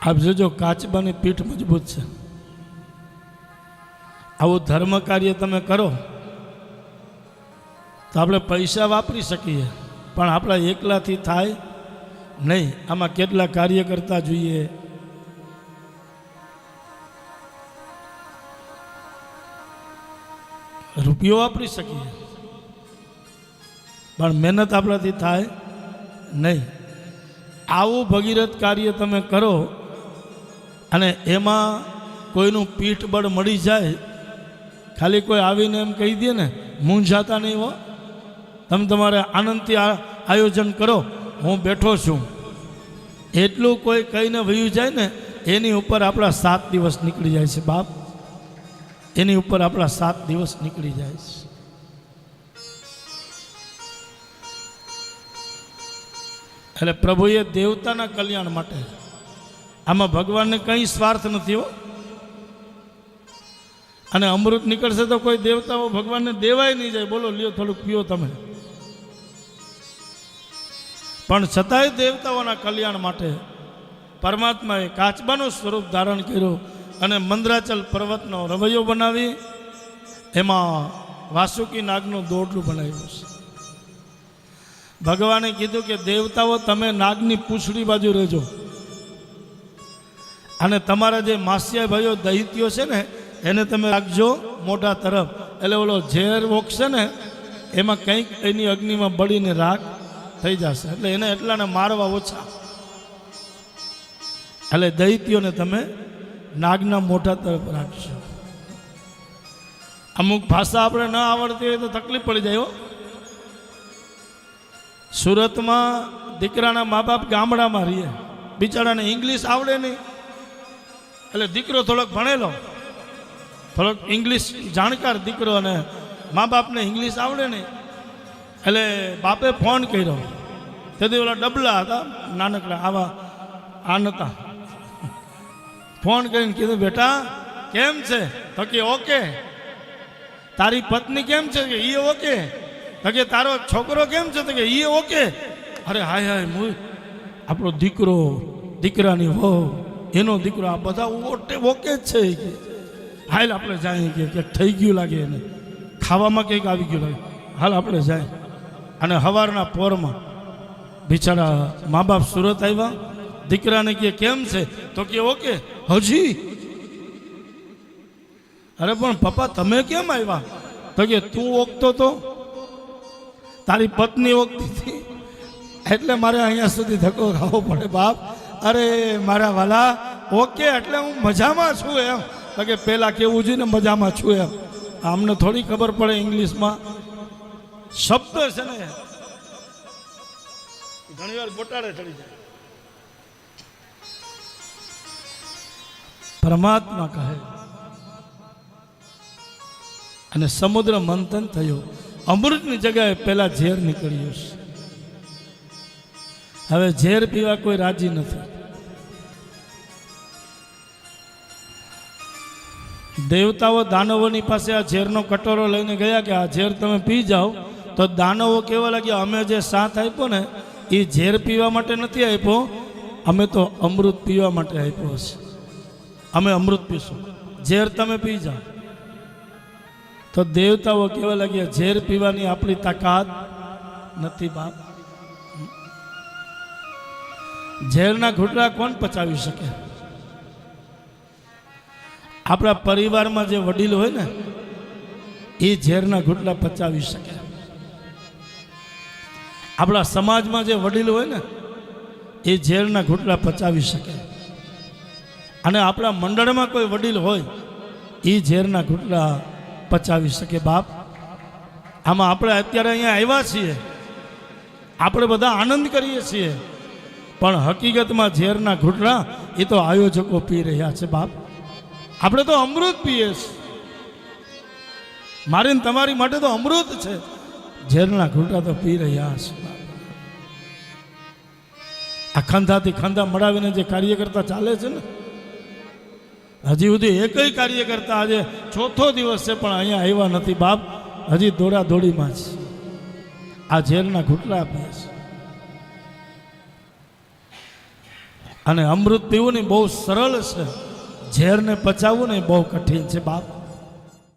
આપ જોજો કાચબાની પીઠ મજબૂત છે. આવું ધર્મ કાર્ય તમે કરો તો આપણે પૈસા વાપરી શકીએ, પણ આપણા એકલાથી થાય નહીં. આમાં કેટલા કાર્ય કરતા જોઈએ. રૂપિયો વાપરી શકીએ પણ મહેનત આપણાથી થાય નહીં. આવું ભગીરથ કાર્ય તમે કરો અને એમાં કોઈનું પીઠબળ મળી જાય, ખાલી કોઈ આવીને એમ કહી દે ને મૂંઝાતા નહીં હો, તમે તમારે આનંદથી આયોજન કરો, હું બેઠો છું, એટલું કોઈ કહીને વયું જાય ને એની ઉપર આપણા 7 દિવસ નીકળી જાય છે બાપ. એની ઉપર આપણા 7 દિવસ નીકળી જાય છે. એટલે પ્રભુએ દેવતાના કલ્યાણ માટે, આમાં ભગવાનને કંઈ સ્વાર્થ નથી હો. અને અમૃત નીકળશે તો કોઈ દેવતાઓ ભગવાનને દેવાય નહીં જાય. બોલો, લ્યો થોડુંક પીઓ તમે. પણ છતાંય દેવતાઓના કલ્યાણ માટે પરમાત્માએ કાચબાનું સ્વરૂપ ધારણ કર્યું અને મંદરાચલ પર્વતનો રવૈયો બનાવી એમાં વાસુકી નાગનું દોરડું બનાવ્યું છે. ભગવાને કીધું કે દેવતાઓ તમે નાગની પૂંછડી બાજુ રહેજો, અને તમારા જે માસિયા ભાઈઓ દૈત્યો છે ને એને તમે રાખજો મોઢા તરફ. એટલે ઓલો ઝેર વોકશે ને એમાં કંઈક એની અગ્નિમાં બળીને રાખ થઈ જશે, એટલે એને એટલાને મારવા ઓછા. એટલે દૈત્યોને તમે નાગના મોઢા તરફ રાખશો. અમુક ભાષા આપણે ન આવડતી હોય તો તકલીફ પડી જાય. સુરતમાં દીકરાના મા બાપ ગામડામાં રહીએ, બિચારાને ઇંગ્લિશ આવડે નહીં, એટલે દીકરો થોડોક ભણેલો, થોડોક ઇંગ્લિશ જાણકાર દીકરો, અને મા બાપને ઇંગ્લિશ આવડે નહીં, એટલે બાપે ફોન કર્યો. તેથી ઓલા ડબલા હતા નાનકડા, આવા આ નતા. ફોન કરીને કીધું, બેટા કેમ છે? તો કે ઓકે. તારી પત્ની કેમ છે? કે એ ઓકે. તો કે તારો છોકરો કેમ છે? તો કે એ ઓકે. અરે હાય હાય, આપણો દીકરો, દીકરાની વહુ, એનો દીકરો, આ બધા ઓકે જ છે. હાલ આપણે જાય કે થઈ ગયું લાગે, એને ખાવામાં કંઈક આવી ગયું લાગે, હાલ આપણે જાય. અને સવારના પોરમાં બિચારા મા બાપ સુરત આવ્યા, દીકરાને કે કેમ છે? તો કે ઓકે. હજી? અરે પણ પપ્પા તમે કેમ આવ્યા? તો કે તું ઓકતો તો, તારી પત્ની ઓકતી હતી, એટલે મારે અહીંયા સુધી ધક્કો ખાવો પડે બાપ. અરે મારા વાલા, ઓકે એટલે હું મજામાં છું એમ. તો કે પહેલાં કેવું જોઈએ ને મજામાં છું એમ. અમને થોડી ખબર પડે ઇંગ્લિશમાં શબ્દ છે ને, ઘણી વાર ગોટાળે ચડી જાય. પરમાત્મા કહે અને સમુદ્ર મંથન થયું. અમૃતની જગ્યાએ પહેલા ઝેર નીકળ્યું છે. હવે ઝેર પીવા કોઈ રાજી નથી. દેવતાઓ દાનવોની પાસે આ ઝેરનો કટોરો લઈને ગયા કે આ ઝેર તમે પી જાઓ. તો દાનવો કેવા લાગ્યા, અમે જે સાથ આપ્યો ને એ ઝેર પીવા માટે નથી આપ્યો, અમે તો અમૃત પીવા માટે આપ્યો છે. અમે અમૃત પીશું, ઝેર તમે પી જાઓ. તો દેવતાઓ કેવા લાગ્યા, ઝેર પીવાની આપણી તાકાત નથી બાપ. ઝેરના ઘૂંટડા કોણ પચાવી શકે? આપણા પરિવારમાં જે વડીલ હોય ને એ ઝેરના ઘૂંટડા પચાવી શકે. આપણા સમાજમાં જે વડીલ હોય ને એ ઝેરના ઘૂંટડા પચાવી શકે. અને આપણા મંડળમાં કોઈ વડીલ હોય એ ઝેરના ઘૂંટડા પચાવી શકે બાપ. આમાં આપણે અત્યારે અહીંયા આવ્યા છીએ, આપણે બધા આનંદ કરીએ છીએ, પણ હકીકતમાં ઝેરના ઘૂંટડા એ તો આયોજકો પી રહ્યા છે બાપ. આપણે તો અમૃત પીએ છીએ. મારી ને તમારી માટે તો અમૃત છે, ઝેરના ઘૂંટડા તો પી રહ્યા છે. આ ખંધાથી ખંધા મળાવીને જે કાર્યકર્તા ચાલે છે ને, હજી સુધી એકય કાર્યકર્તા આજે 4થો દિવસ છે પણ અહીંયા આવ્યા નથી બાપ. હજી દોડા દોડીમાં છે. આ ઝેરના ઘૂંટડા પીએ છે. અને અમૃત પીવું ને બહુ સરળ છે, ઝેરને પચાવવું ને બહુ કઠિન છે બાપ.